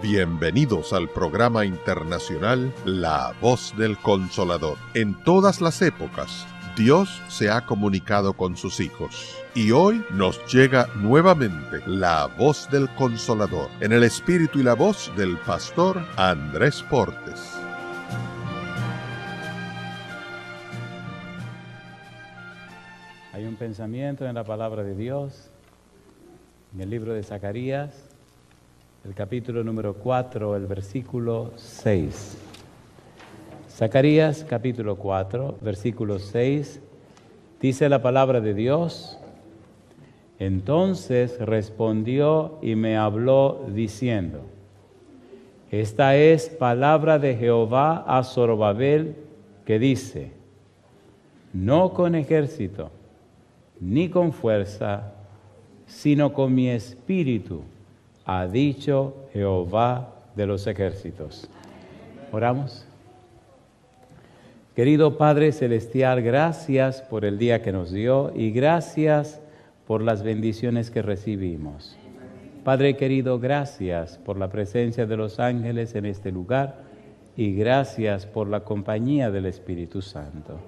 Bienvenidos al programa internacional La Voz del Consolador. En todas las épocas, Dios se ha comunicado con sus hijos. Y hoy nos llega nuevamente la voz del Consolador, en el espíritu y la voz del pastor Andrés Portes. Hay un pensamiento en la palabra de Dios, en el libro de Zacarías, el capítulo número 4, el versículo 6. Zacarías, capítulo 4, versículo 6, dice la palabra de Dios: Entonces respondió y me habló diciendo: Esta es palabra de Jehová a Zorobabel, que dice: No con ejército, ni con fuerza, sino con mi espíritu, ha dicho Jehová de los ejércitos. Oramos. Querido Padre Celestial, gracias por el día que nos dio y gracias por las bendiciones que recibimos. Padre querido, gracias por la presencia de los ángeles en este lugar y gracias por la compañía del Espíritu Santo.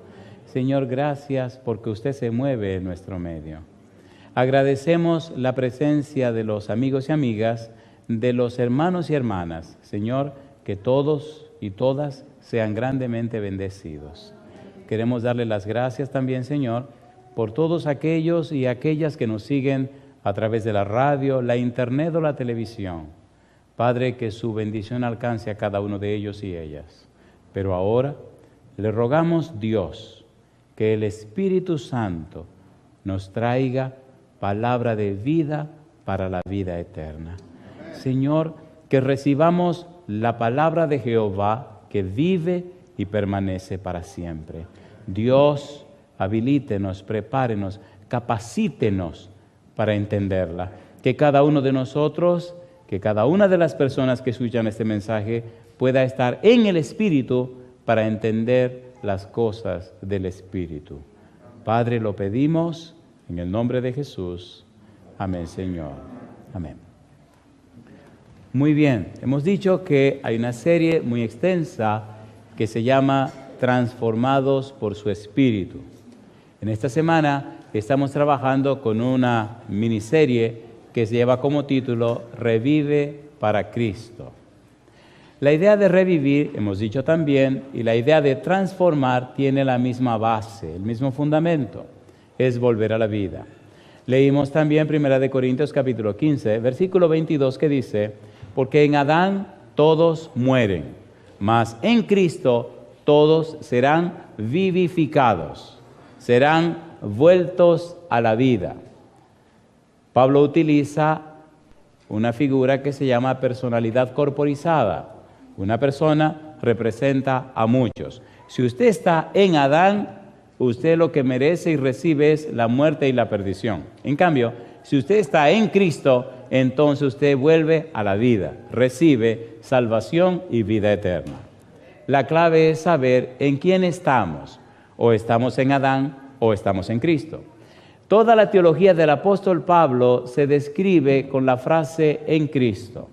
Señor, gracias porque usted se mueve en nuestro medio. Agradecemos la presencia de los amigos y amigas, de los hermanos y hermanas. Señor, que todos y todas sean grandemente bendecidos. Queremos darle las gracias también, Señor, por todos aquellos y aquellas que nos siguen a través de la radio, la internet o la televisión. Padre, que su bendición alcance a cada uno de ellos y ellas. Pero ahora le rogamos, Dios, que el Espíritu Santo nos traiga palabra de vida para la vida eterna. Señor, que recibamos la palabra de Jehová que vive y permanece para siempre. Dios, habilítenos, prepárenos, capacítenos para entenderla. Que cada uno de nosotros, que cada una de las personas que escuchan este mensaje pueda estar en el Espíritu para entender las cosas del Espíritu. Padre, lo pedimos en el nombre de Jesús. Amén, Señor. Amén. Muy bien, hemos dicho que hay una serie muy extensa que se llama Transformados por su Espíritu. En esta semana estamos trabajando con una miniserie que se lleva como título Revive para Cristo. La idea de revivir, hemos dicho también, y la idea de transformar tiene la misma base, el mismo fundamento, es volver a la vida. Leímos también 1 Corintios capítulo 15, versículo 22, que dice: Porque en Adán todos mueren, mas en Cristo todos serán vivificados, serán vueltos a la vida. Pablo utiliza una figura que se llama personalidad corporizada. Una persona representa a muchos. Si usted está en Adán, usted lo que merece y recibe es la muerte y la perdición. En cambio, si usted está en Cristo, entonces usted vuelve a la vida, recibe salvación y vida eterna. La clave es saber en quién estamos. O estamos en Adán o estamos en Cristo. Toda la teología del apóstol Pablo se describe con la frase en Cristo.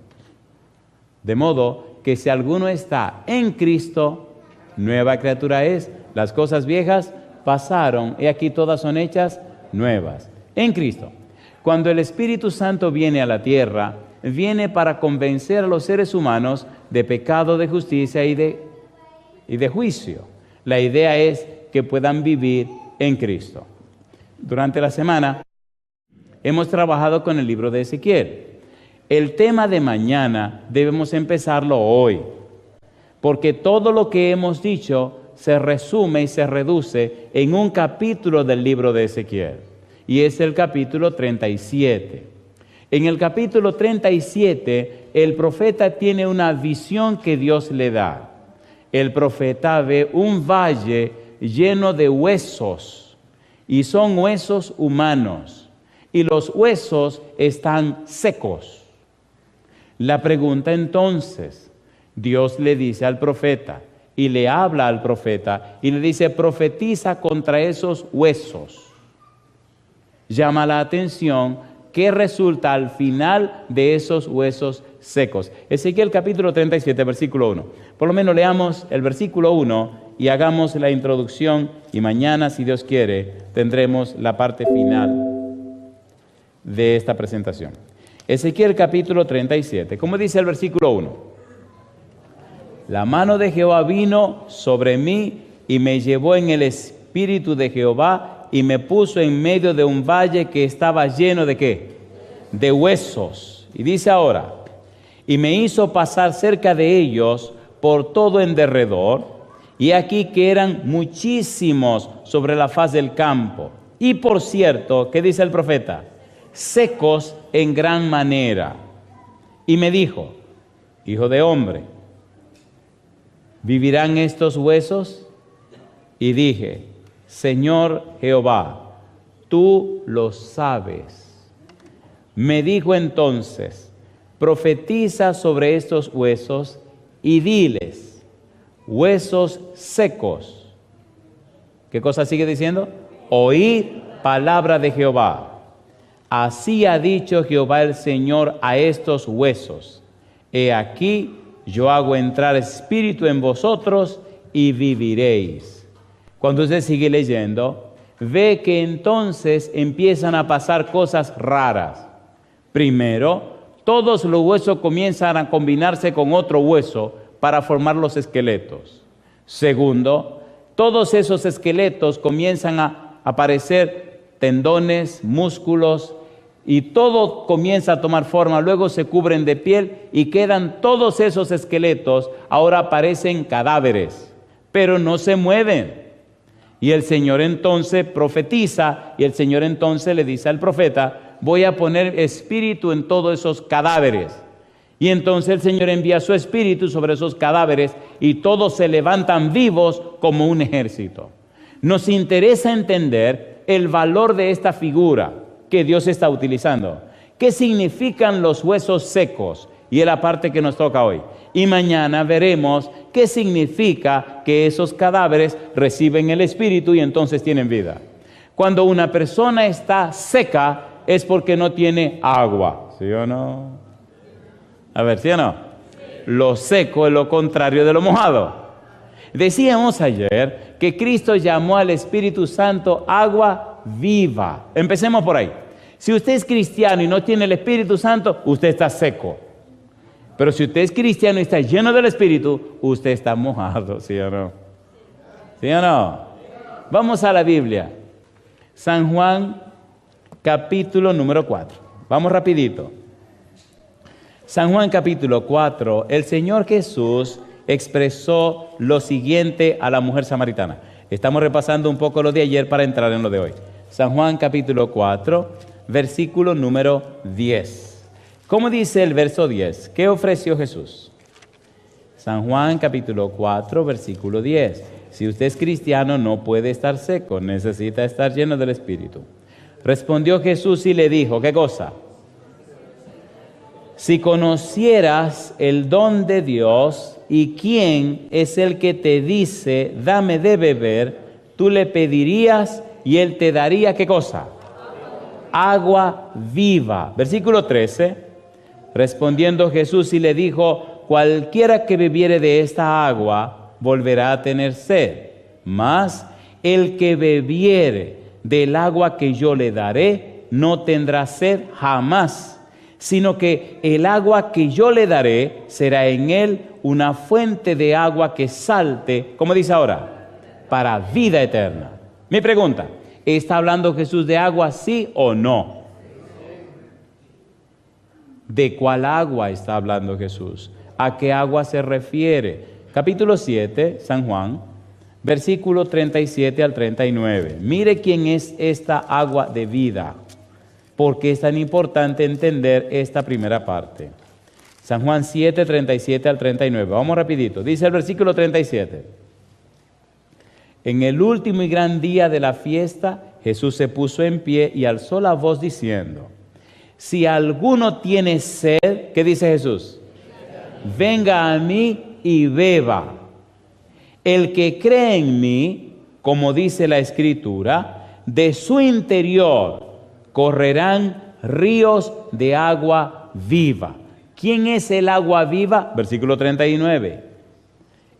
De modo que si alguno está en Cristo, nueva criatura es. Las cosas viejas pasaron y aquí todas son hechas nuevas. En Cristo. Cuando el Espíritu Santo viene a la tierra, viene para convencer a los seres humanos de pecado, de justicia y de juicio. La idea es que puedan vivir en Cristo. Durante la semana hemos trabajado con el libro de Ezequiel. El tema de mañana debemos empezarlo hoy, porque todo lo que hemos dicho se resume y se reduce en un capítulo del libro de Ezequiel, y es el capítulo 37. En el capítulo 37, el profeta tiene una visión que Dios le da. El profeta ve un valle lleno de huesos, y son huesos humanos, y los huesos están secos. La pregunta entonces, Dios le dice al profeta, y le habla al profeta, y le dice: profetiza contra esos huesos. Llama la atención ¿qué resulta al final de esos huesos secos. Ezequiel capítulo 37, versículo 1. Por lo menos leamos el versículo 1 y hagamos la introducción, y mañana, si Dios quiere, tendremos la parte final de esta presentación. Ezequiel capítulo 37, ¿cómo dice el versículo 1? La mano de Jehová vino sobre mí y me llevó en el espíritu de Jehová y me puso en medio de un valle que estaba lleno ¿de qué? De huesos. Y dice ahora, y me hizo pasar cerca de ellos por todo en derredor, y aquí que eran muchísimos sobre la faz del campo. Y por cierto, ¿qué dice el profeta? Secos en gran manera. Y me dijo, hijo de hombre, ¿vivirán estos huesos? Y dije, Señor Jehová, tú lo sabes. Me dijo entonces, profetiza sobre estos huesos y diles, huesos secos. ¿Qué cosa sigue diciendo? Oíd palabra de Jehová. Así ha dicho Jehová el Señor a estos huesos. He aquí, yo hago entrar espíritu en vosotros y viviréis. Cuando usted sigue leyendo, ve que entonces empiezan a pasar cosas raras. Primero, todos los huesos comienzan a combinarse con otro hueso para formar los esqueletos. Segundo, todos esos esqueletos comienzan a aparecer tendones, músculos, y todo comienza a tomar forma. Luego se cubren de piel y quedan todos esos esqueletos. Ahora parecen cadáveres, pero no se mueven. Y el Señor entonces profetiza, y el Señor entonces le dice al profeta, voy a poner espíritu en todos esos cadáveres. Y entonces el Señor envía su espíritu sobre esos cadáveres y todos se levantan vivos como un ejército. Nos interesa entender el valor de esta figura que Dios está utilizando. ¿Qué significan los huesos secos? Y es la parte que nos toca hoy. Y mañana veremos qué significa que esos cadáveres reciben el espíritu y entonces tienen vida. Cuando una persona está seca es porque no tiene agua. ¿Sí o no? A ver, ¿sí o no? Lo seco es lo contrario de lo mojado. Decíamos ayer que Cristo llamó al Espíritu Santo agua viva. Empecemos por ahí. Si usted es cristiano y no tiene el Espíritu Santo, usted está seco. Pero si usted es cristiano y está lleno del Espíritu, usted está mojado, ¿sí o no? ¿Sí o no? Vamos a la Biblia. San Juan, capítulo número 4. Vamos rapidito. San Juan, capítulo 4. El Señor Jesús expresó lo siguiente a la mujer samaritana. Estamos repasando un poco lo de ayer para entrar en lo de hoy. San Juan, capítulo 4. Versículo número 10. ¿Cómo dice el verso 10? ¿Qué ofreció Jesús? San Juan capítulo 4, versículo 10. Si usted es cristiano, no puede estar seco, necesita estar lleno del Espíritu. Respondió Jesús y le dijo, ¿qué cosa? Si conocieras el don de Dios y quién es el que te dice, dame de beber, tú le pedirías y él te daría, ¿qué cosa? Agua viva. Versículo 13. Respondiendo Jesús y le dijo, cualquiera que bebiere de esta agua volverá a tener sed, mas el que bebiere del agua que yo le daré no tendrá sed jamás, sino que el agua que yo le daré será en él una fuente de agua que salte, ¿cómo dice ahora? Para vida eterna. Mi pregunta, ¿está hablando Jesús de agua, sí o no? ¿De cuál agua está hablando Jesús? ¿A qué agua se refiere? Capítulo 7, San Juan, versículo 37 al 39. Mire quién es esta agua de vida. ¿Por qué es tan importante entender esta primera parte? San Juan 7, 37 al 39. Vamos rapidito. Dice el versículo 37. En el último y gran día de la fiesta, Jesús se puso en pie y alzó la voz diciendo, si alguno tiene sed, ¿qué dice Jesús? Venga a mí y beba. El que cree en mí, como dice la Escritura, de su interior correrán ríos de agua viva. ¿Quién es el agua viva? Versículo 39.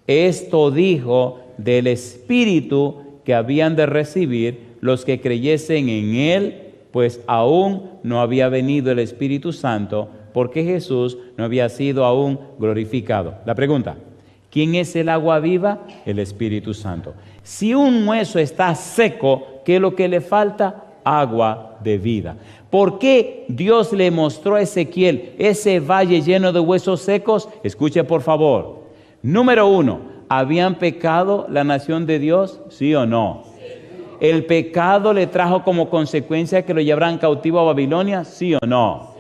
Esto dijo del Espíritu que habían de recibir los que creyesen en Él, pues aún no había venido el Espíritu Santo, porque Jesús no había sido aún glorificado. La pregunta, ¿quién es el agua viva? El Espíritu Santo. Si un hueso está seco, ¿qué es lo que le falta? Agua de vida. ¿Por qué Dios le mostró a Ezequiel ese valle lleno de huesos secos? Escuche por favor. Número 1, ¿habían pecado la nación de Dios? ¿Sí o no? ¿El pecado le trajo como consecuencia que lo llevaran cautivo a Babilonia? ¿Sí o no?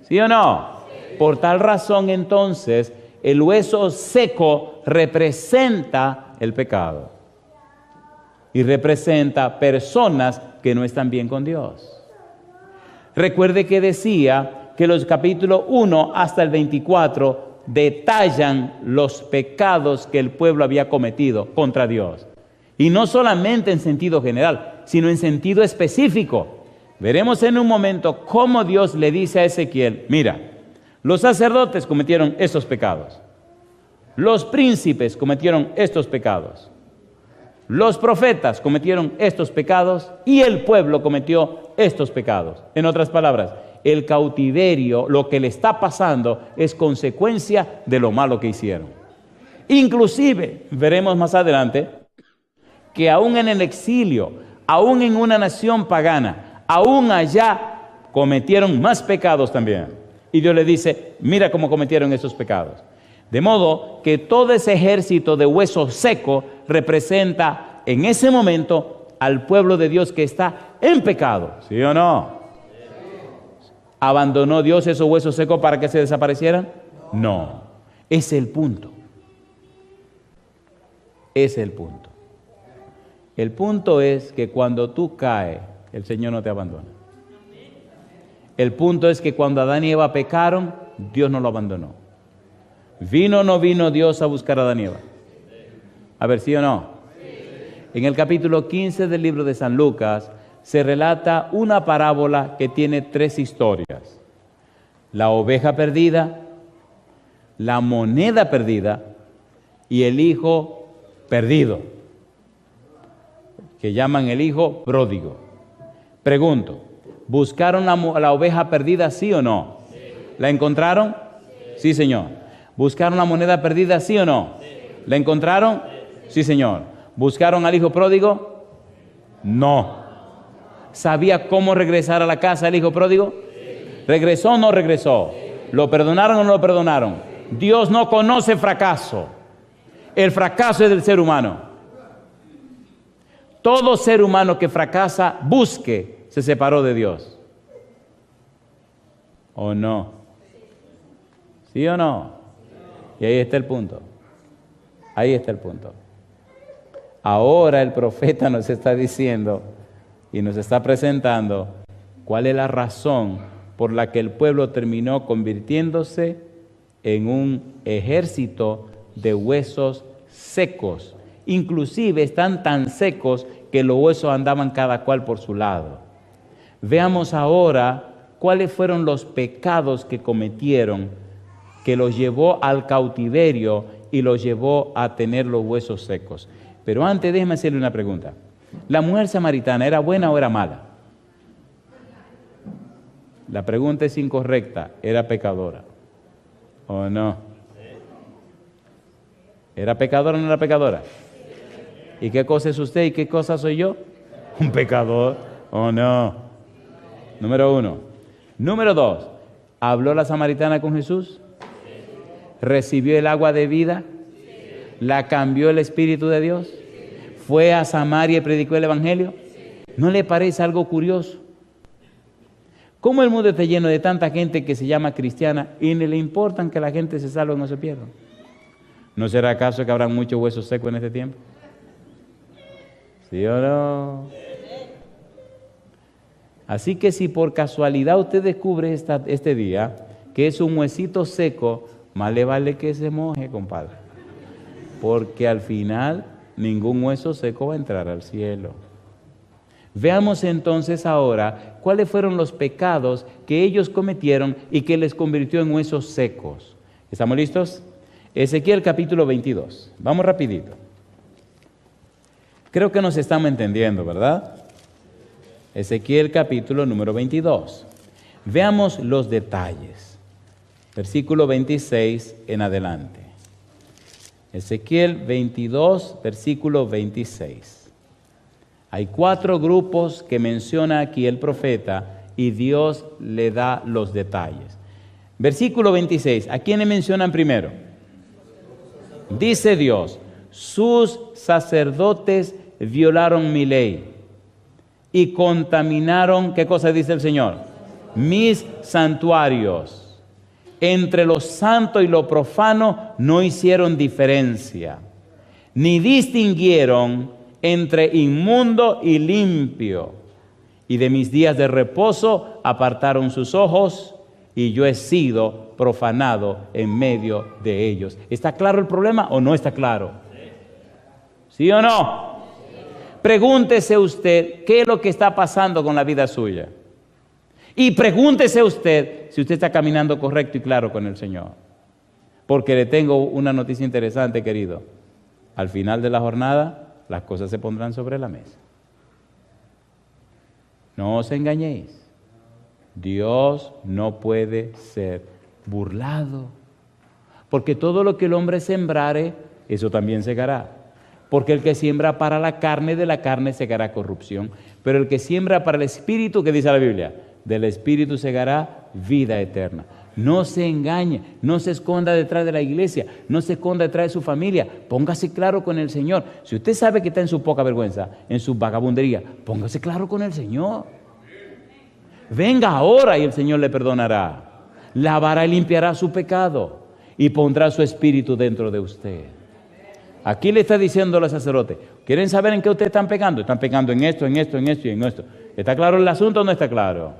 ¿Sí o no? Por tal razón, entonces, el hueso seco representa el pecado. Y representa personas que no están bien con Dios. Recuerde que decía que los capítulos 1 hasta el 24 detallan los pecados que el pueblo había cometido contra Dios. Y no solamente en sentido general, sino en sentido específico. Veremos en un momento cómo Dios le dice a Ezequiel, mira, los sacerdotes cometieron estos pecados. Los príncipes cometieron estos pecados. Los profetas cometieron estos pecados y el pueblo cometió estos pecados. En otras palabras, el cautiverio, lo que le está pasando, es consecuencia de lo malo que hicieron. Inclusive, veremos más adelante, que aún en el exilio, aún en una nación pagana, aún allá cometieron más pecados también. Y Dios le dice, mira cómo cometieron esos pecados. De modo que todo ese ejército de hueso seco representa en ese momento al pueblo de Dios que está en pecado. ¿Sí o no? ¿Abandonó Dios esos huesos secos para que se desaparecieran? No. Ese es el punto. Ese es el punto. El punto es que cuando tú caes, el Señor no te abandona. El punto es que cuando Adán y Eva pecaron, Dios no lo abandonó. ¿Vino o no vino Dios a buscar a Adán y Eva? A ver, ¿sí o no? En el capítulo 15 del libro de San Lucas se relata una parábola que tiene 3 historias. La oveja perdida, la moneda perdida y el hijo perdido, que llaman el hijo pródigo. Pregunto, ¿buscaron la oveja perdida, sí o no? ¿La encontraron? Sí, señor. ¿Buscaron la moneda perdida, sí o no? ¿La encontraron? Sí, señor. ¿Buscaron al hijo pródigo? No. ¿Sabía cómo regresar a la casa el hijo pródigo? ¿Regresó o no regresó? ¿Lo perdonaron o no lo perdonaron? Dios no conoce fracaso. El fracaso es del ser humano. Todo ser humano que fracasa, busque, se separó de Dios. ¿O no? ¿Sí o no? Y ahí está el punto. Ahí está el punto. Ahora el profeta nos está diciendo y nos está presentando cuál es la razón por la que el pueblo terminó convirtiéndose en un ejército de huesos secos. Inclusive están tan secos que los huesos andaban cada cual por su lado. Veamos ahora cuáles fueron los pecados que cometieron, que los llevó al cautiverio y los llevó a tener los huesos secos. Pero antes déjeme hacerle una pregunta. ¿La mujer samaritana era buena o era mala? La pregunta es incorrecta. ¿Era pecadora o no? ¿Era pecadora o no era pecadora? ¿Y qué cosa es usted y qué cosa soy yo? ¿Un pecador o no? Número 1. Número 2. ¿Habló la samaritana con Jesús? ¿Recibió el agua de vida? ¿La cambió el Espíritu de Dios? ¿Fue a Samaria y predicó el Evangelio? ¿No le parece algo curioso? ¿Cómo el mundo está lleno de tanta gente que se llama cristiana y no le importan que la gente se salve o no se pierda? ¿No será acaso que habrá muchos huesos secos en este tiempo? ¿Sí o no? Así que si por casualidad usted descubre este día que es un huesito seco, más le vale que se moje, compadre. Porque al final ningún hueso seco va a entrar al cielo. Veamos entonces ahora cuáles fueron los pecados que ellos cometieron y que les convirtió en huesos secos. ¿Estamos listos? Ezequiel capítulo 22. Vamos rapidito. Creo que nos estamos entendiendo, ¿verdad? Ezequiel capítulo número 22. Veamos los detalles. Versículo 26 en adelante. Ezequiel 22, versículo 26. Hay 4 grupos que menciona aquí el profeta y Dios le da los detalles. Versículo 26. ¿A quiénes mencionan primero? Dice Dios, sus sacerdotes violaron mi ley y contaminaron, ¿qué cosa dice el Señor? Mis santuarios. Entre lo santo y lo profano no hicieron diferencia, ni distinguieron entre inmundo y limpio. Y de mis días de reposo apartaron sus ojos, y yo he sido profanado en medio de ellos. ¿Está claro el problema o no está claro? ¿Sí o no? Pregúntese usted qué es lo que está pasando con la vida suya. Y pregúntese usted si usted está caminando correcto y claro con el Señor. Porque le tengo una noticia interesante, querido. Al final de la jornada, las cosas se pondrán sobre la mesa. No os engañéis. Dios no puede ser burlado. Porque todo lo que el hombre sembrare, eso también segará. Porque el que siembra para la carne, de la carne segará corrupción. Pero el que siembra para el Espíritu, ¿qué dice la Biblia? Del Espíritu segará vida eterna. No se engañe, no se esconda detrás de la iglesia, no se esconda detrás de su familia. Póngase claro con el Señor. Si usted sabe que está en su poca vergüenza, en su vagabundería, póngase claro con el Señor. Venga ahora y el Señor le perdonará. Lavará y limpiará su pecado y pondrá su Espíritu dentro de usted. Aquí le está diciendo los sacerdotes, ¿quieren saber en qué ustedes están pecando? Están pecando en esto, en esto, en esto y en esto. ¿Está claro el asunto o no está claro?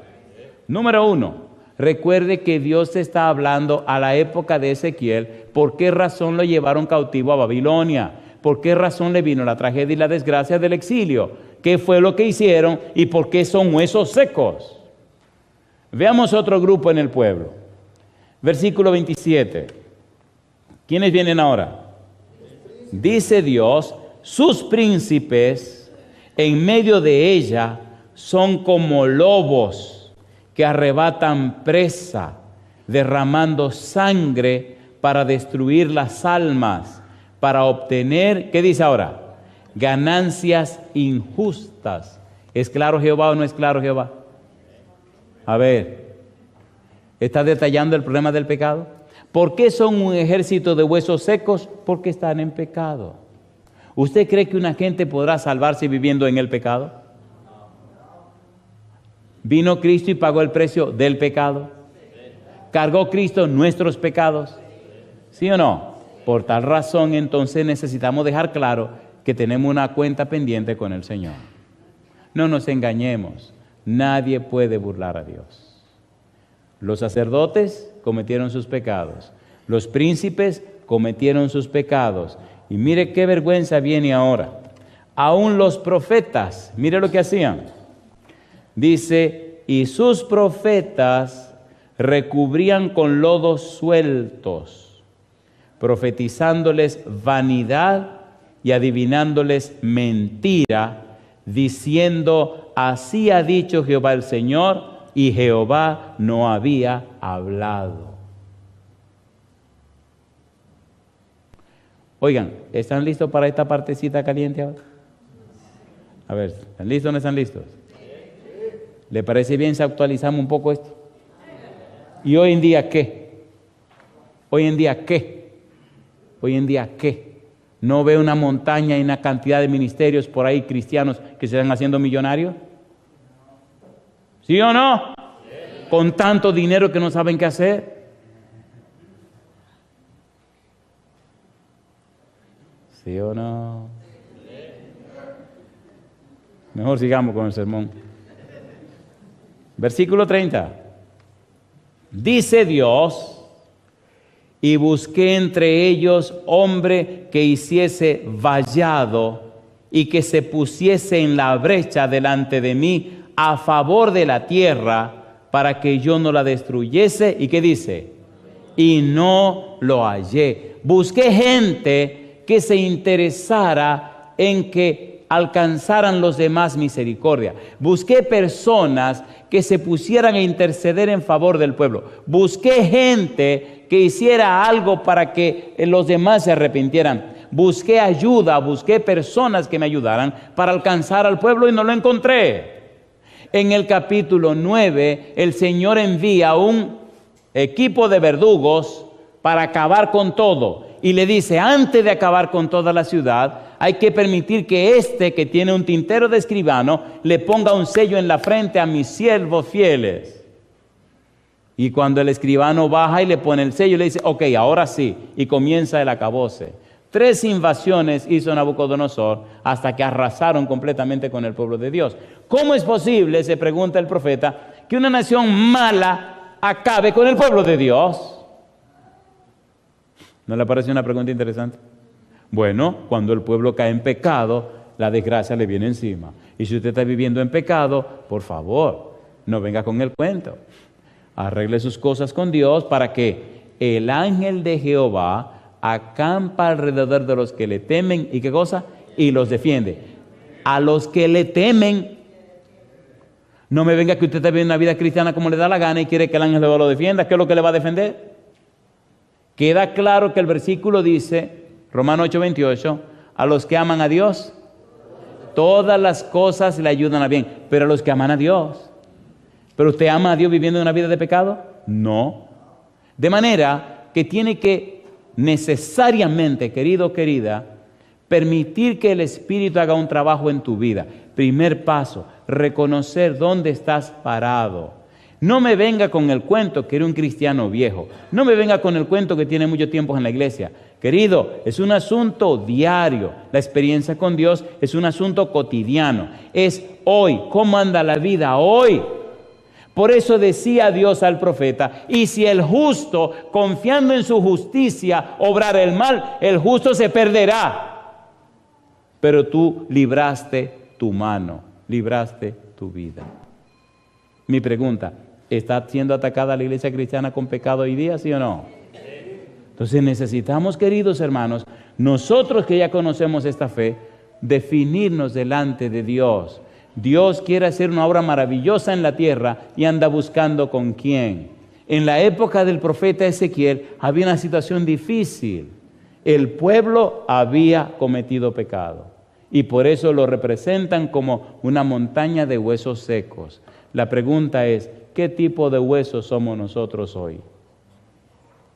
Número 1, recuerde que Dios está hablando a la época de Ezequiel. ¿Por qué razón lo llevaron cautivo a Babilonia? ¿Por qué razón le vino la tragedia y la desgracia del exilio? ¿Qué fue lo que hicieron y por qué son huesos secos? Veamos otro grupo en el pueblo. Versículo 27. ¿Quiénes vienen ahora? Dice Dios, sus príncipes en medio de ella son como lobos que arrebatan presa, derramando sangre para destruir las almas, para obtener, ¿qué dice ahora? Ganancias injustas. ¿Es claro Jehová o no es claro Jehová? A ver, ¿está detallando el problema del pecado? ¿Por qué son un ejército de huesos secos? Porque están en pecado. ¿Usted cree que una gente podrá salvarse viviendo en el pecado? ¿Vino Cristo y pagó el precio del pecado? ¿Cargó Cristo nuestros pecados? ¿Sí o no? Por tal razón, entonces necesitamos dejar claro que tenemos una cuenta pendiente con el Señor. No nos engañemos. Nadie puede burlar a Dios. Los sacerdotes cometieron sus pecados. Los príncipes cometieron sus pecados. Y mire qué vergüenza viene ahora. Aún los profetas, mire lo que hacían. Dice, y sus profetas recubrían con lodos sueltos, profetizándoles vanidad y adivinándoles mentira, diciendo, así ha dicho Jehová el Señor, y Jehová no había hablado. Oigan, ¿están listos para esta partecita caliente ahora? A ver, ¿están listos o no están listos? ¿Le parece bien si actualizamos un poco esto? ¿Y hoy en día qué? ¿Hoy en día qué? ¿Hoy en día qué? ¿No ve una montaña y una cantidad de ministerios por ahí cristianos que se están haciendo millonarios? ¿Sí o no? Con tanto dinero que no saben qué hacer. ¿Sí o no? Mejor sigamos con el sermón. Versículo 30. Dice Dios, y busqué entre ellos hombre que hiciese vallado y que se pusiese en la brecha delante de mí a favor de la tierra para que yo no la destruyese. ¿Y qué dice? Y no lo hallé. Busqué gente que se interesara en que alcanzaran los demás misericordia. Busqué personas que se pusieran a interceder en favor del pueblo. Busqué gente que hiciera algo para que los demás se arrepintieran. Busqué ayuda, busqué personas que me ayudaran para alcanzar al pueblo y no lo encontré. En el capítulo 9, el Señor envía un equipo de verdugos para acabar con todo. Y le dice, antes de acabar con toda la ciudad, hay que permitir que este que tiene un tintero de escribano le ponga un sello en la frente a mis siervos fieles. Y cuando el escribano baja y le pone el sello, le dice, ok, ahora sí, y comienza el acabose. 3 invasiones hizo Nabucodonosor hasta que arrasaron completamente con el pueblo de Dios. ¿Cómo es posible, se pregunta el profeta, que una nación mala acabe con el pueblo de Dios? ¿No le parece una pregunta interesante? Bueno, cuando el pueblo cae en pecado, la desgracia le viene encima. Y si usted está viviendo en pecado, por favor, no venga con el cuento. Arregle sus cosas con Dios para que el ángel de Jehová acampa alrededor de los que le temen. ¿Y qué cosa? Y los defiende. A los que le temen. No me venga que usted está viviendo una vida cristiana como le da la gana y quiere que el ángel de Jehová lo defienda. ¿Qué es lo que le va a defender? Queda claro que el versículo dice, Romanos 8:28, a los que aman a Dios, todas las cosas le ayudan a bien, pero a los que aman a Dios. ¿Pero usted ama a Dios viviendo una vida de pecado? No. De manera que tiene que necesariamente, querido o querida, permitir que el Espíritu haga un trabajo en tu vida. Primer paso, reconocer dónde estás parado. No me venga con el cuento que eres un cristiano viejo. No me venga con el cuento que tiene mucho tiempo en la iglesia. Querido, es un asunto diario. La experiencia con Dios es un asunto cotidiano. Es hoy. ¿Cómo anda la vida hoy? Por eso decía Dios al profeta, y si el justo, confiando en su justicia, obrara el mal, el justo se perderá. Pero tú libraste tu mano, libraste tu vida. Mi pregunta, ¿está siendo atacada la iglesia cristiana con pecado hoy día, sí o no? Entonces necesitamos, queridos hermanos, nosotros que ya conocemos esta fe, definirnos delante de Dios. Dios quiere hacer una obra maravillosa en la tierra y anda buscando con quién. En la época del profeta Ezequiel había una situación difícil. El pueblo había cometido pecado y por eso lo representan como una montaña de huesos secos. La pregunta es, ¿qué tipo de huesos somos nosotros hoy?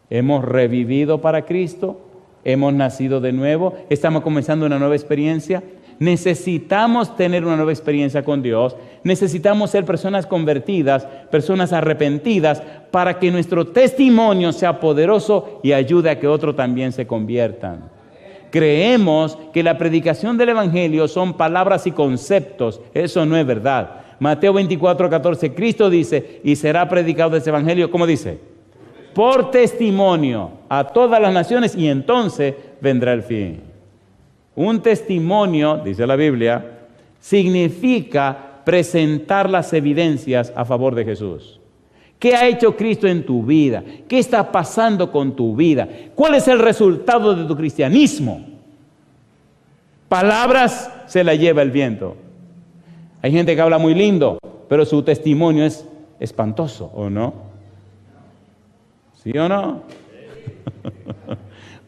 ¿Hemos revivido para Cristo? ¿Hemos nacido de nuevo? ¿Estamos comenzando una nueva experiencia? Necesitamos tener una nueva experiencia con Dios. Necesitamos ser personas convertidas, personas arrepentidas, para que nuestro testimonio sea poderoso y ayude a que otros también se conviertan. Creemos que la predicación del Evangelio son palabras y conceptos. Eso no es verdad. Mateo 24:14, Cristo dice, y será predicado ese Evangelio, ¿cómo dice? Por testimonio a todas las naciones, y entonces vendrá el fin. Un testimonio, dice la Biblia, significa presentar las evidencias a favor de Jesús. ¿Qué ha hecho Cristo en tu vida? ¿Qué está pasando con tu vida? ¿Cuál es el resultado de tu cristianismo? Palabras se las lleva el viento. Hay gente que habla muy lindo, pero su testimonio es espantoso, ¿o no? ¿Sí o no?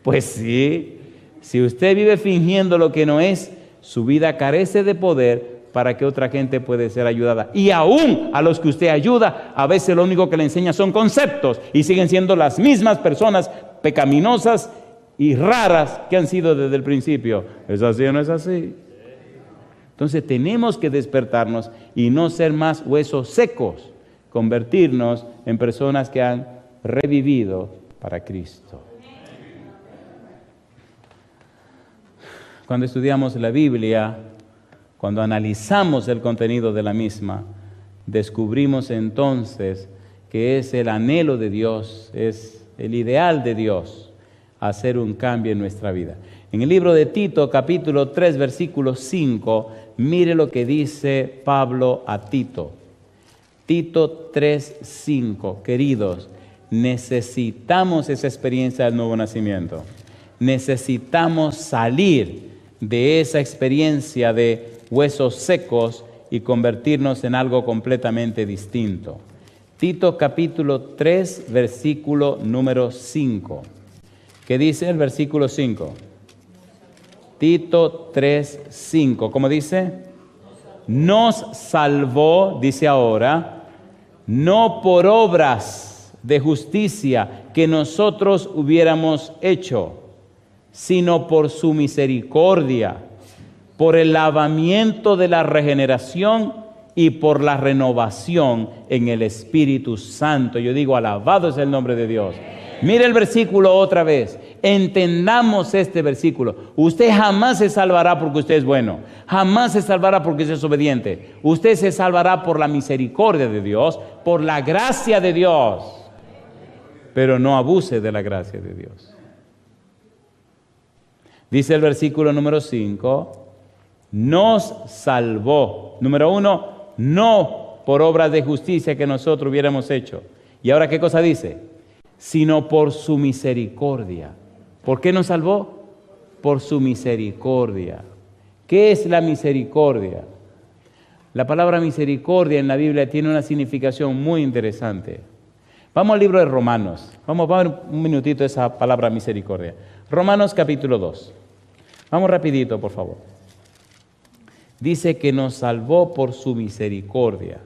Pues sí. Si usted vive fingiendo lo que no es, su vida carece de poder para que otra gente pueda ser ayudada. Y aún a los que usted ayuda, a veces lo único que le enseña son conceptos y siguen siendo las mismas personas pecaminosas y raras que han sido desde el principio. ¿Es así o no es así? Entonces tenemos que despertarnos y no ser más huesos secos, convertirnos en personas que han revivido para Cristo. Cuando estudiamos la Biblia, cuando analizamos el contenido de la misma, descubrimos entonces que es el anhelo de Dios, es el ideal de Dios, hacer un cambio en nuestra vida. En el libro de Tito, capítulo 3, versículo 5, mire lo que dice Pablo a Tito. Tito 3, 5. Queridos, necesitamos esa experiencia del nuevo nacimiento. Necesitamos salir de esa experiencia de huesos secos y convertirnos en algo completamente distinto. Tito capítulo 3, versículo número 5. ¿Qué dice el versículo 5? Tito 3, 5. ¿Cómo dice? Nos salvó, dice ahora, no por obras de justicia que nosotros hubiéramos hecho, sino por su misericordia, por el lavamiento de la regeneración y por la renovación en el Espíritu Santo. Yo digo, alabado es el nombre de Dios. Mire el versículo otra vez. Entendamos este versículo. Usted jamás se salvará porque usted es bueno. Jamás se salvará porque usted es obediente. Usted se salvará por la misericordia de Dios, por la gracia de Dios. Pero no abuse de la gracia de Dios. Dice el versículo número 5, nos salvó. Número 1, no por obras de justicia que nosotros hubiéramos hecho. ¿Y ahora qué cosa dice? Sino por su misericordia. ¿Por qué nos salvó? Por su misericordia. ¿Qué es la misericordia? La palabra misericordia en la Biblia tiene una significación muy interesante. Vamos al libro de Romanos. Vamos a ver un minutito esa palabra misericordia. Romanos capítulo 2. Vamos rapidito, por favor. Dice que nos salvó por su misericordia.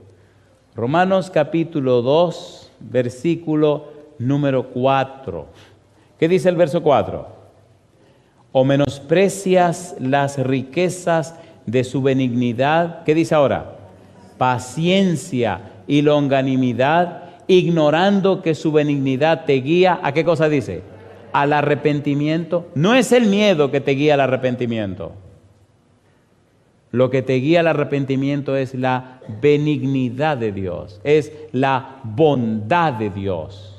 Romanos capítulo 2, versículo número 4. ¿Qué dice el verso 4? ¿O menosprecias las riquezas de su benignidad? ¿Qué dice ahora? Paciencia y longanimidad, ignorando que su benignidad te guía. ¿A qué cosa dice? Al arrepentimiento. No es el miedo que te guía al arrepentimiento. Lo que te guía al arrepentimiento es la benignidad de Dios, es la bondad de Dios.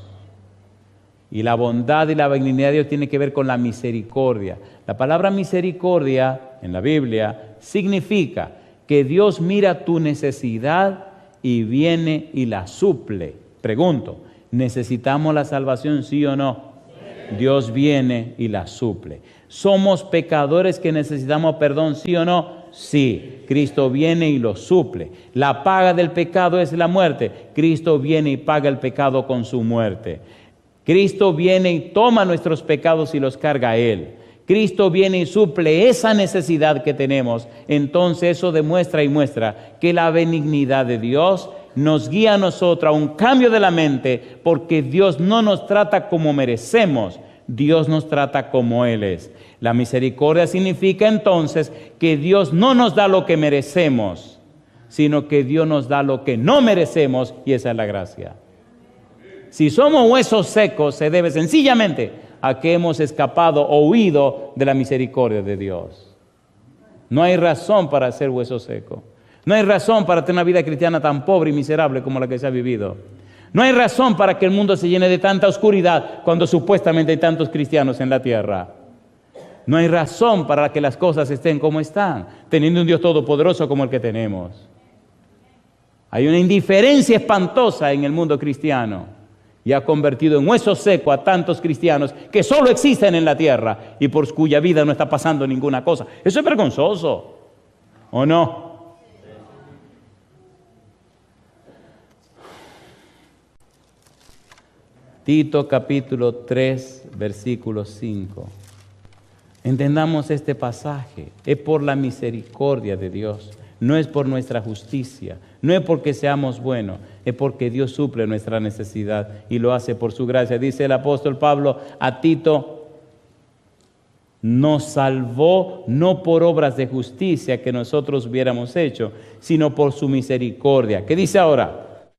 Y la bondad y la benignidad de Dios tiene que ver con la misericordia. La palabra misericordia en la Biblia significa que Dios mira tu necesidad y viene y la suple. Pregunto, ¿necesitamos la salvación, sí o no? Dios viene y la suple. ¿Somos pecadores que necesitamos perdón, sí o no? Sí, Cristo viene y lo suple. La paga del pecado es la muerte. Cristo viene y paga el pecado con su muerte. Cristo viene y toma nuestros pecados y los carga a Él. Cristo viene y suple esa necesidad que tenemos. Entonces eso demuestra y muestra que la benignidad de Dios nos guía a nosotros a un cambio de la mente, porque Dios no nos trata como merecemos, Dios nos trata como Él es. La misericordia significa entonces que Dios no nos da lo que merecemos, sino que Dios nos da lo que no merecemos, y esa es la gracia. Si somos huesos secos, se debe sencillamente a que hemos escapado o huido de la misericordia de Dios. No hay razón para ser hueso seco. No hay razón para tener una vida cristiana tan pobre y miserable como la que se ha vivido. No hay razón para que el mundo se llene de tanta oscuridad cuando supuestamente hay tantos cristianos en la tierra. No hay razón para que las cosas estén como están, teniendo un Dios todopoderoso como el que tenemos. Hay una indiferencia espantosa en el mundo cristiano y ha convertido en hueso seco a tantos cristianos que solo existen en la tierra y por cuya vida no está pasando ninguna cosa. Eso es vergonzoso, ¿o no? Tito capítulo 3, versículo 5. Entendamos este pasaje. Es por la misericordia de Dios. No es por nuestra justicia. No es porque seamos buenos. Es porque Dios suple nuestra necesidad y lo hace por su gracia. Dice el apóstol Pablo a Tito: nos salvó no por obras de justicia que nosotros hubiéramos hecho, sino por su misericordia. ¿Qué dice ahora?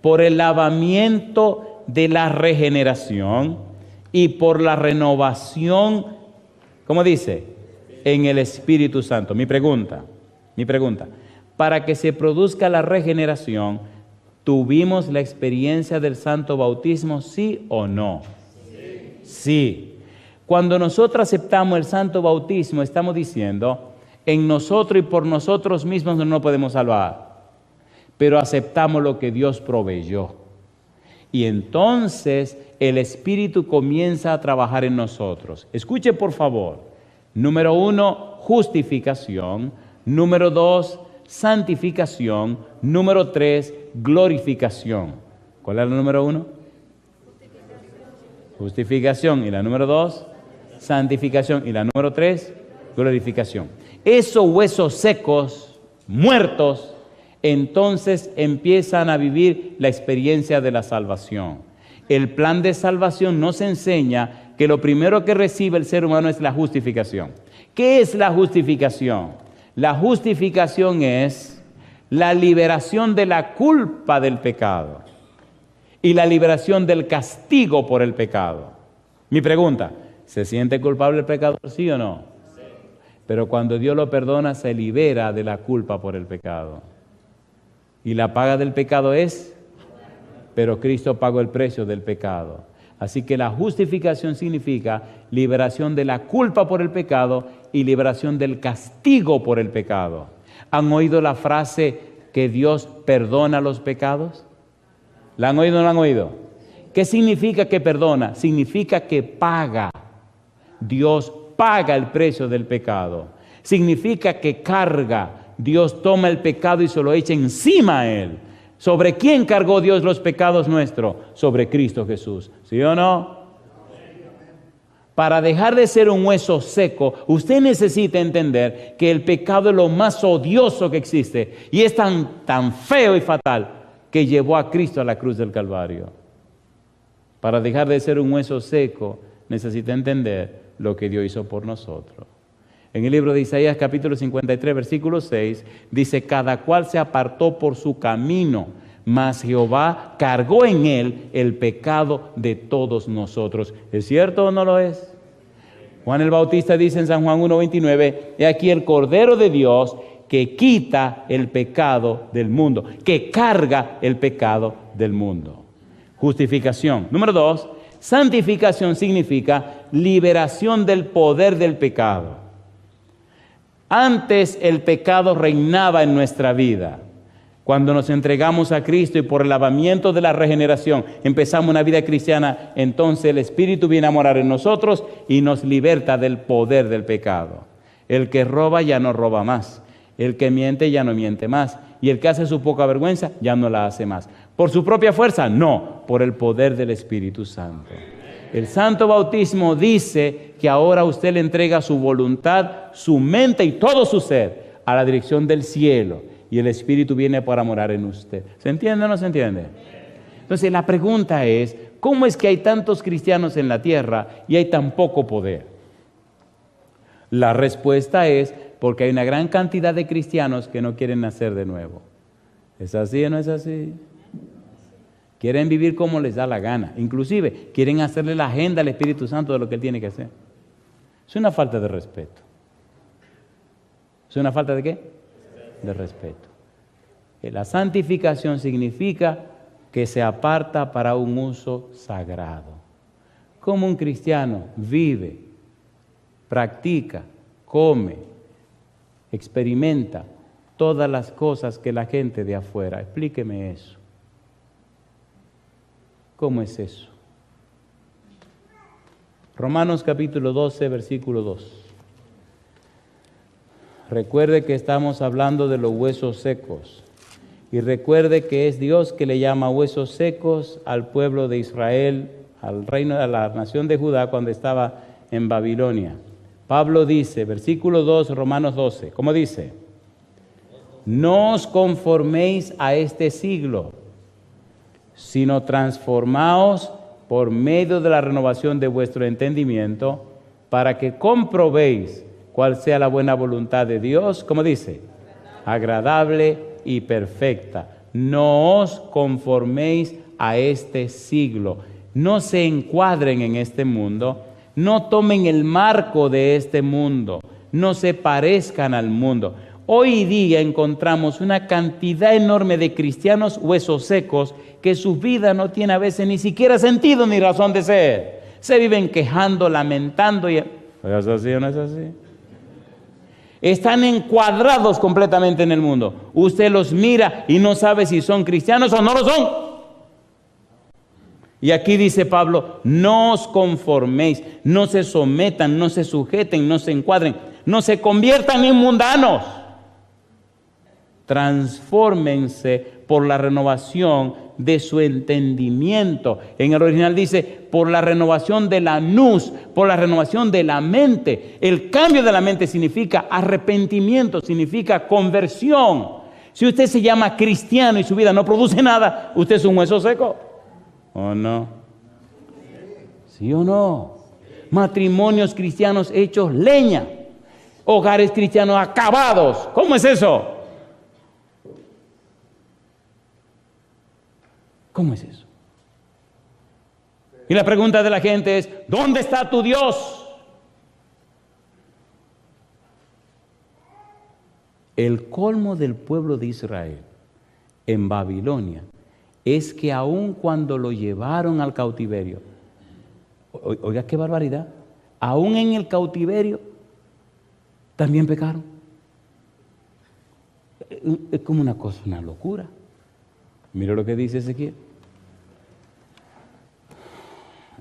Por el lavamiento de la regeneración y por la renovación, ¿cómo dice? En el Espíritu Santo. Mi pregunta, para que se produzca la regeneración, ¿tuvimos la experiencia del santo bautismo, sí o no? Sí. Cuando nosotros aceptamos el santo bautismo, estamos diciendo, en nosotros y por nosotros mismos no nos podemos salvar, pero aceptamos lo que Dios proveyó. Y entonces el Espíritu comienza a trabajar en nosotros. Escuche por favor. Número 1, justificación. Número 2, santificación. Número 3, glorificación. ¿Cuál es la número 1? Justificación. ¿Y la número 2? Santificación. ¿Y la número 3? Glorificación. Esos huesos secos, muertos, entonces empiezan a vivir la experiencia de la salvación. El plan de salvación nos enseña que lo primero que recibe el ser humano es la justificación. ¿Qué es la justificación? La justificación es la liberación de la culpa del pecado y la liberación del castigo por el pecado. Mi pregunta, ¿se siente culpable el pecador, sí o no? Sí. Pero cuando Dios lo perdona, se libera de la culpa por el pecado. Y la paga del pecado es, pero Cristo pagó el precio del pecado. Así que la justificación significa liberación de la culpa por el pecado y liberación del castigo por el pecado. ¿Han oído la frase que Dios perdona los pecados? ¿La han oído o no la han oído? ¿Qué significa que perdona? Significa que paga. Dios paga el precio del pecado. Significa que carga. Dios toma el pecado y se lo echa encima a Él. ¿Sobre quién cargó Dios los pecados nuestros? Sobre Cristo Jesús. ¿Sí o no? Para dejar de ser un hueso seco, usted necesita entender que el pecado es lo más odioso que existe y es tan feo y fatal que llevó a Cristo a la cruz del Calvario. Para dejar de ser un hueso seco, necesita entender lo que Dios hizo por nosotros. En el libro de Isaías, capítulo 53, versículo 6, dice, cada cual se apartó por su camino, mas Jehová cargó en él el pecado de todos nosotros. ¿Es cierto o no lo es? Juan el Bautista dice en San Juan 1:29, he aquí el Cordero de Dios que quita el pecado del mundo, que carga el pecado del mundo. Justificación. Número 2, santificación significa liberación del poder del pecado. Antes el pecado reinaba en nuestra vida. Cuando nos entregamos a Cristo y por el lavamiento de la regeneración empezamos una vida cristiana, entonces el Espíritu viene a morar en nosotros y nos liberta del poder del pecado. El que roba ya no roba más. El que miente ya no miente más. Y el que hace su poca vergüenza ya no la hace más. ¿Por su propia fuerza? No, por el poder del Espíritu Santo. El santo bautismo dice que ahora usted le entrega su voluntad, su mente y todo su ser a la dirección del cielo y el Espíritu viene para morar en usted. ¿Se entiende o no se entiende? Entonces la pregunta es, ¿cómo es que hay tantos cristianos en la tierra y hay tan poco poder? La respuesta es porque hay una gran cantidad de cristianos que no quieren nacer de nuevo. ¿Es así o no es así? Quieren vivir como les da la gana. Inclusive, quieren hacerle la agenda al Espíritu Santo de lo que Él tiene que hacer. Es una falta de respeto. ¿Es una falta de qué? De respeto. La santificación significa que se aparta para un uso sagrado. Como un cristiano vive, practica, come, experimenta todas las cosas que la gente de afuera. Explíqueme eso. ¿Cómo es eso? Romanos capítulo 12, versículo 2. Recuerde que estamos hablando de los huesos secos. Y recuerde que es Dios que le llama huesos secos al pueblo de Israel, al reino de la nación de Judá cuando estaba en Babilonia. Pablo dice, versículo 2, Romanos 12, ¿cómo dice? No os conforméis a este siglo, sino transformaos por medio de la renovación de vuestro entendimiento, para que comprobéis cuál sea la buena voluntad de Dios, ¿cómo dice? Agradable y perfecta. No os conforméis a este siglo. No se encuadren en este mundo, no tomen el marco de este mundo, no se parezcan al mundo. Hoy día encontramos una cantidad enorme de cristianos huesos secos que su vida no tiene a veces ni siquiera sentido ni razón de ser. Se viven quejando, lamentando. ¿Es así o no es así? Están encuadrados completamente en el mundo. Usted los mira y no sabe si son cristianos o no lo son. Y aquí dice Pablo, no os conforméis, no se sometan, no se sujeten, no se encuadren, no se conviertan en mundanos. Transfórmense por la renovación de su entendimiento. En el original dice, por la renovación de la nous, por la renovación de la mente. El cambio de la mente significa arrepentimiento, significa conversión. Si usted se llama cristiano y su vida no produce nada, ¿usted es un hueso seco? ¿O no? ¿Sí o no? Matrimonios cristianos hechos leña. Hogares cristianos acabados. ¿Cómo es eso? ¿Cómo es eso? Y la pregunta de la gente es, ¿dónde está tu Dios? El colmo del pueblo de Israel en Babilonia es que aun cuando lo llevaron al cautiverio, oiga qué barbaridad, aún en el cautiverio también pecaron. Es como una cosa, una locura. Mira lo que dice Ezequiel.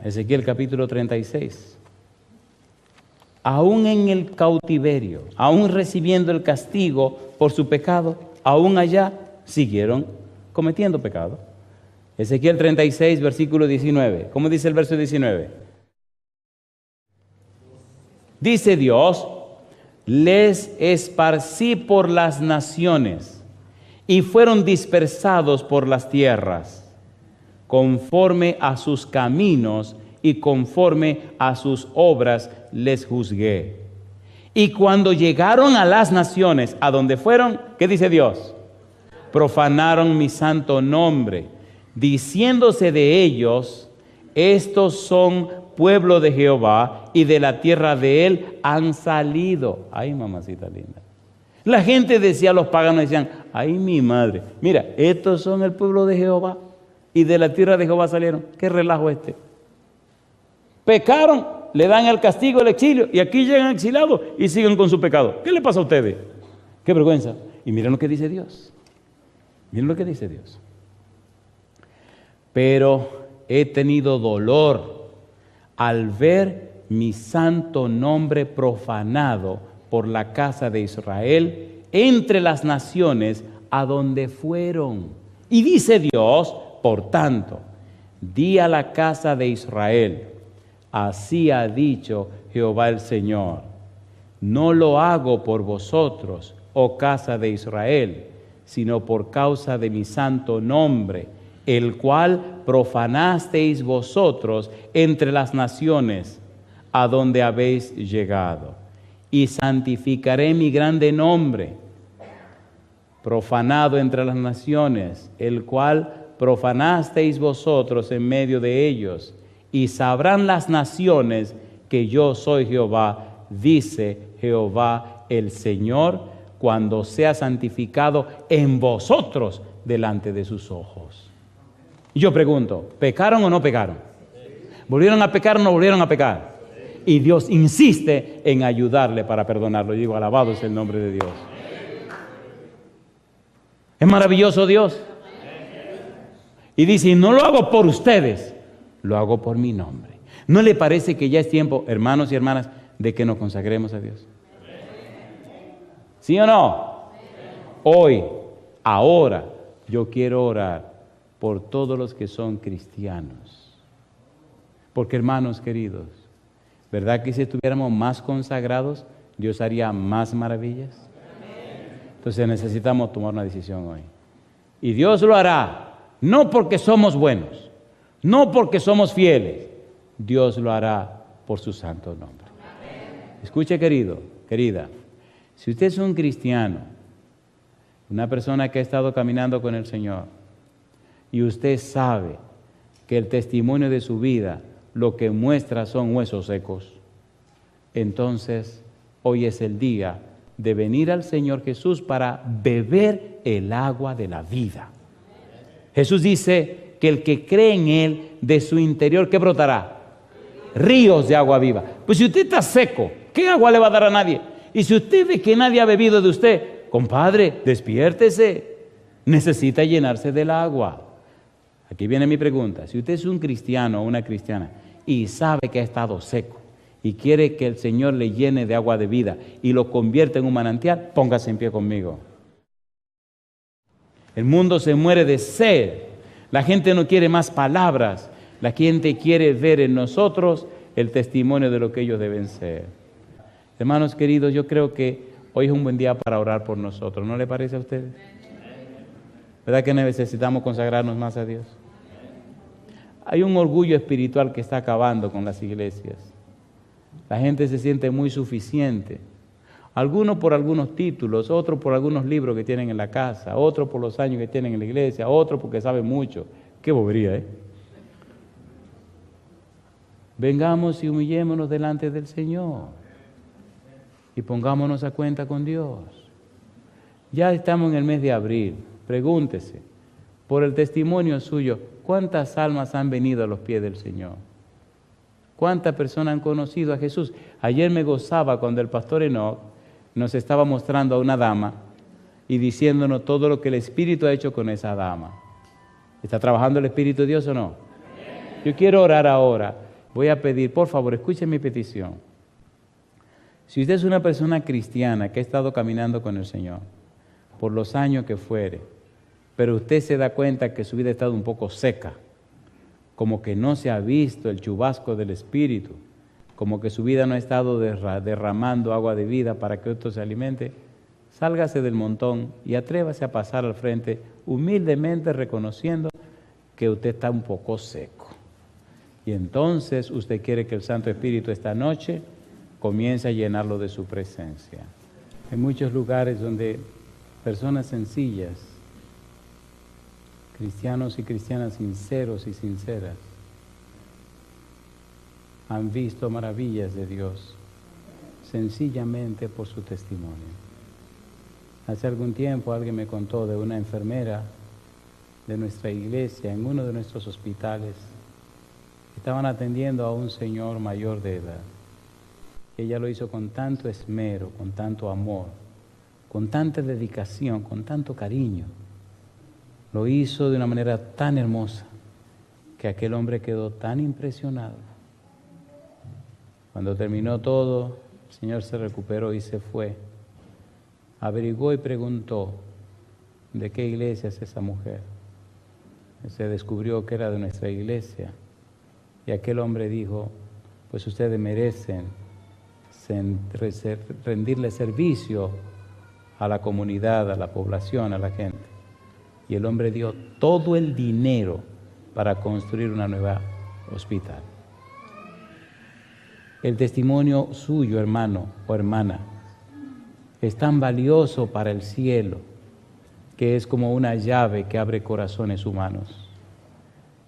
Ezequiel capítulo 36. Aún en el cautiverio, aún recibiendo el castigo por su pecado, aún allá siguieron cometiendo pecado. Ezequiel 36, versículo 19. ¿Cómo dice el verso 19? Dice Dios, les esparcí por las naciones y fueron dispersados por las tierras, conforme a sus caminos y conforme a sus obras les juzgué. Y cuando llegaron a las naciones, a donde fueron, ¿qué dice Dios? Profanaron mi santo nombre, diciéndose de ellos, estos son pueblo de Jehová y de la tierra de él han salido. Ay, mamacita linda. La gente decía, los paganos decían, ay, mi madre, mira, estos son el pueblo de Jehová y de la tierra de Jehová salieron. ¿Qué relajo este? Pecaron, le dan el castigo, el exilio, y aquí llegan exilados y siguen con su pecado. ¿Qué le pasa a ustedes? Qué vergüenza. Y miren lo que dice Dios. Miren lo que dice Dios. Pero he tenido dolor al ver mi santo nombre profanado por la casa de Israel entre las naciones a donde fueron. Y dice Dios, por tanto, di a la casa de Israel, así ha dicho Jehová el Señor, no lo hago por vosotros, oh casa de Israel, sino por causa de mi santo nombre, el cual profanasteis vosotros entre las naciones a donde habéis llegado. Y santificaré mi grande nombre, profanado entre las naciones, el cual profanasteis vosotros en medio de ellos. Y sabrán las naciones que yo soy Jehová, dice Jehová el Señor, cuando sea santificado en vosotros delante de sus ojos. Y yo pregunto, ¿pecaron o no pecaron? ¿Volvieron a pecar o no volvieron a pecar? Y Dios insiste en ayudarle para perdonarlo. Yo digo, alabado es el nombre de Dios. ¿Es maravilloso Dios? Y dice, y no lo hago por ustedes, lo hago por mi nombre. ¿No le parece que ya es tiempo, hermanos y hermanas, de que nos consagremos a Dios? ¿Sí o no? Hoy, ahora, yo quiero orar por todos los que son cristianos. Porque, hermanos queridos, ¿verdad que si estuviéramos más consagrados, Dios haría más maravillas? Entonces necesitamos tomar una decisión hoy. Y Dios lo hará, no porque somos buenos, no porque somos fieles. Dios lo hará por su santo nombre. Escuche, querido, querida, si usted es un cristiano, una persona que ha estado caminando con el Señor, y usted sabe que el testimonio de su vida lo que muestra son huesos secos, entonces hoy es el día de venir al Señor Jesús para beber el agua de la vida. Jesús dice que el que cree en Él, de su interior, ¿qué brotará? ríos de agua viva. Pues si usted está seco, ¿qué agua le va a dar a nadie? Y si usted ve que nadie ha bebido de usted, compadre, despiértese. Necesita llenarse del agua. Aquí viene mi pregunta. Si usted es un cristiano o una cristiana y sabe que ha estado seco y quiere que el Señor le llene de agua de vida y lo convierta en un manantial, póngase en pie conmigo. El mundo se muere de sed. La gente no quiere más palabras. La gente quiere ver en nosotros el testimonio de lo que ellos deben ser. Hermanos queridos, yo creo que hoy es un buen día para orar por nosotros. ¿No le parece a ustedes? ¿Verdad que necesitamos consagrarnos más a Dios? Hay un orgullo espiritual que está acabando con las iglesias. La gente se siente muy suficiente. Algunos por algunos títulos, otros por algunos libros que tienen en la casa, otros por los años que tienen en la iglesia, otros porque saben mucho. Qué bobería, ¿eh? Vengamos y humillémonos delante del Señor y pongámonos a cuenta con Dios. Ya estamos en el mes de abril. Pregúntese, por el testimonio suyo, ¿cuántas almas han venido a los pies del Señor? ¿Cuántas personas han conocido a Jesús? Ayer me gozaba cuando el pastor Enoch nos estaba mostrando a una dama y diciéndonos todo lo que el Espíritu ha hecho con esa dama. ¿Está trabajando el Espíritu de Dios o no? Yo quiero orar ahora. Voy a pedir, por favor, escuchen mi petición. Si usted es una persona cristiana que ha estado caminando con el Señor por los años que fuere, pero usted se da cuenta que su vida ha estado un poco seca, como que no se ha visto el chubasco del Espíritu, como que su vida no ha estado derramando agua de vida para que otro se alimente, sálgase del montón y atrévase a pasar al frente humildemente reconociendo que usted está un poco seco. Y entonces usted quiere que el Santo Espíritu esta noche comience a llenarlo de su presencia. Hay muchos lugares donde personas sencillas, cristianos y cristianas sinceros y sinceras, han visto maravillas de Dios sencillamente por su testimonio. Hace algún tiempo alguien me contó de una enfermera de nuestra iglesia en uno de nuestros hospitales. Estaban atendiendo a un señor mayor de edad. Ella lo hizo con tanto esmero, con tanto amor, con tanta dedicación, con tanto cariño. Lo hizo de una manera tan hermosa que aquel hombre quedó tan impresionado. Cuando terminó todo, el Señor se recuperó y se fue. Averiguó y preguntó, ¿de qué iglesia es esa mujer? Se descubrió que era de nuestra iglesia. Y aquel hombre dijo, pues ustedes merecen rendirle servicio a la comunidad, a la población, a la gente. Y el hombre dio todo el dinero para construir una nueva hospital. El testimonio suyo, hermano o hermana, es tan valioso para el cielo que es como una llave que abre corazones humanos.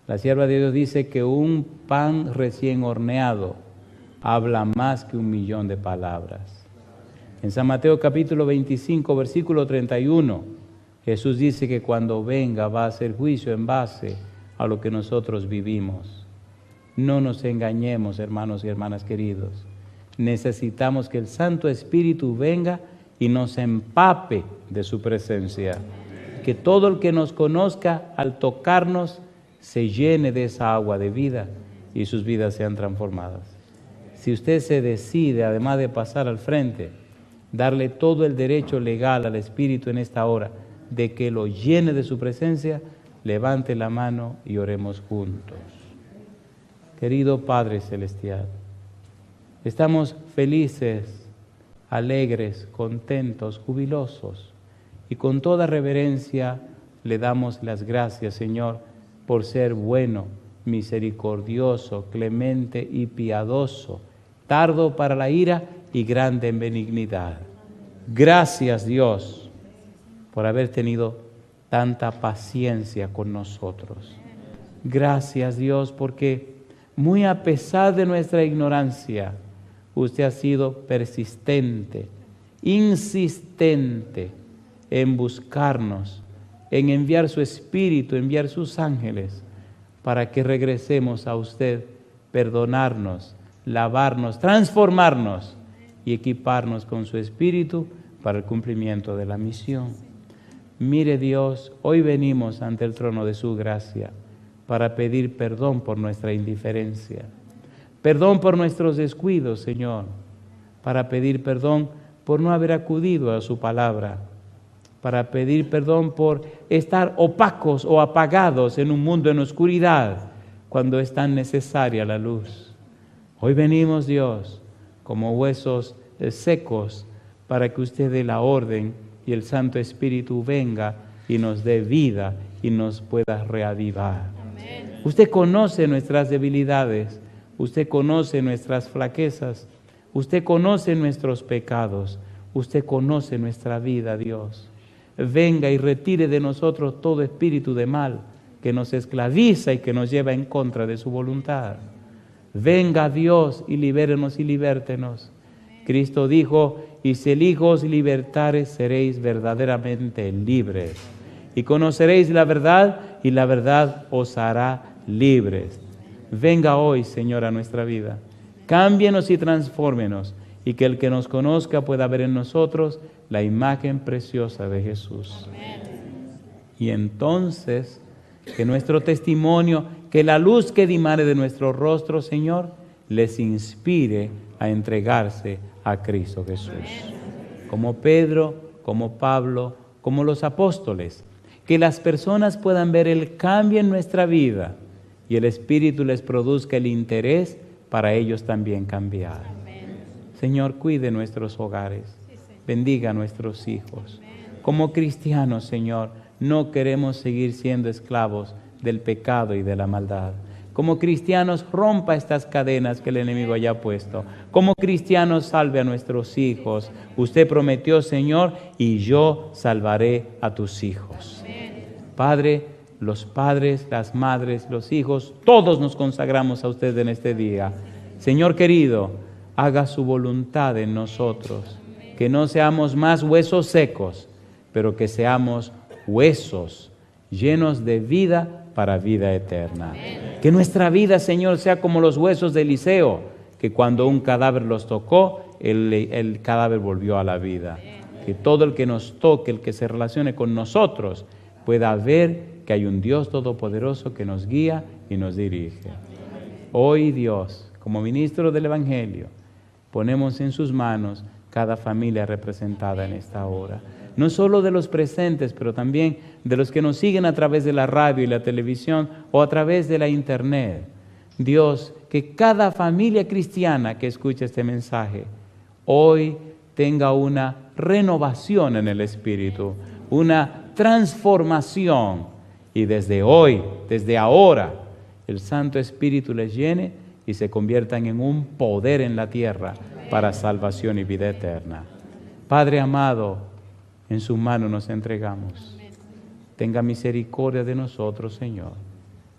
La sierva de Dios dice que un pan recién horneado habla más que 1.000.000 de palabras. En San Mateo capítulo 25, versículo 31, Jesús dice que cuando venga va a hacer juicio en base a lo que nosotros vivimos. No nos engañemos, hermanos y hermanas queridos. Necesitamos que el Santo Espíritu venga y nos empape de su presencia. Que todo el que nos conozca al tocarnos se llene de esa agua de vida y sus vidas sean transformadas. Si usted se decide, además de pasar al frente, darle todo el derecho legal al Espíritu en esta hora de que lo llene de su presencia, levante la mano y oremos juntos. Querido Padre Celestial, estamos felices, alegres, contentos, jubilosos y con toda reverencia le damos las gracias, Señor, por ser bueno, misericordioso, clemente y piadoso, tardo para la ira y grande en benignidad. Gracias, Dios, por haber tenido tanta paciencia con nosotros. Gracias, Dios, porque muy a pesar de nuestra ignorancia, usted ha sido persistente, insistente en buscarnos, en enviar su Espíritu, enviar sus ángeles, para que regresemos a usted perdonarnos, lavarnos, transformarnos y equiparnos con su Espíritu para el cumplimiento de la misión. Mire Dios, hoy venimos ante el trono de su gracia para pedir perdón por nuestra indiferencia, perdón por nuestros descuidos, Señor, para pedir perdón por no haber acudido a su palabra, para pedir perdón por estar opacos o apagados en un mundo en oscuridad cuando es tan necesaria la luz. Hoy venimos, Dios, como huesos secos, para que usted dé la orden y el Santo Espíritu venga y nos dé vida y nos pueda reavivar. Amén. Usted conoce nuestras debilidades, usted conoce nuestras flaquezas, usted conoce nuestros pecados, usted conoce nuestra vida, Dios. Venga y retire de nosotros todo espíritu de mal que nos esclaviza y que nos lleva en contra de su voluntad. Venga Dios y libérenos y libértenos. Cristo dijo: y si el Hijo os libertare, seréis verdaderamente libres. Y conoceréis la verdad, y la verdad os hará libres. Venga hoy, Señor, a nuestra vida. Cámbienos y transfórmenos, y que el que nos conozca pueda ver en nosotros la imagen preciosa de Jesús. Amén. Y entonces, que nuestro testimonio, que la luz que dimare de nuestro rostro, Señor, les inspire a entregarse a Cristo Jesús. Como Pedro, como Pablo, como los apóstoles, que las personas puedan ver el cambio en nuestra vida y el Espíritu les produzca el interés para ellos también cambiar. Amén. Señor, cuide nuestros hogares, bendiga a nuestros hijos. Como cristianos, Señor, no queremos seguir siendo esclavos del pecado y de la maldad. Como cristianos, rompa estas cadenas que el enemigo haya puesto. Como cristianos, salve a nuestros hijos. Usted prometió, Señor, y yo salvaré a tus hijos. Padre, los padres, las madres, los hijos, todos nos consagramos a usted en este día. Señor querido, haga su voluntad en nosotros. Que no seamos más huesos secos, pero que seamos huesos llenos de vida para vida eterna. Amén. Que nuestra vida, Señor, sea como los huesos de Eliseo, que cuando un cadáver los tocó, el cadáver volvió a la vida. Amén. Que todo el que nos toque, el que se relacione con nosotros, pueda ver que hay un Dios todopoderoso que nos guía y nos dirige. Amén. Hoy, Dios, como ministro del Evangelio, ponemos en sus manos cada familia representada en esta hora. No solo de los presentes, pero también de los que nos siguen a través de la radio y la televisión o a través de la internet. Dios, que cada familia cristiana que escuche este mensaje hoy tenga una renovación en el espíritu, una transformación, y desde hoy, desde ahora, el Santo Espíritu les llene y se conviertan en un poder en la tierra para salvación y vida eterna. Padre amado, en su mano nos entregamos. Tenga misericordia de nosotros, Señor.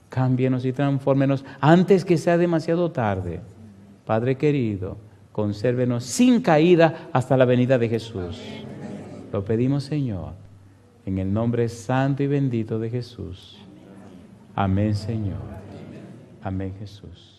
Cámbienos y transfórmenos antes que sea demasiado tarde. Padre querido, consérvenos sin caída hasta la venida de Jesús. Lo pedimos, Señor, en el nombre santo y bendito de Jesús. Amén, Señor. Amén, Jesús.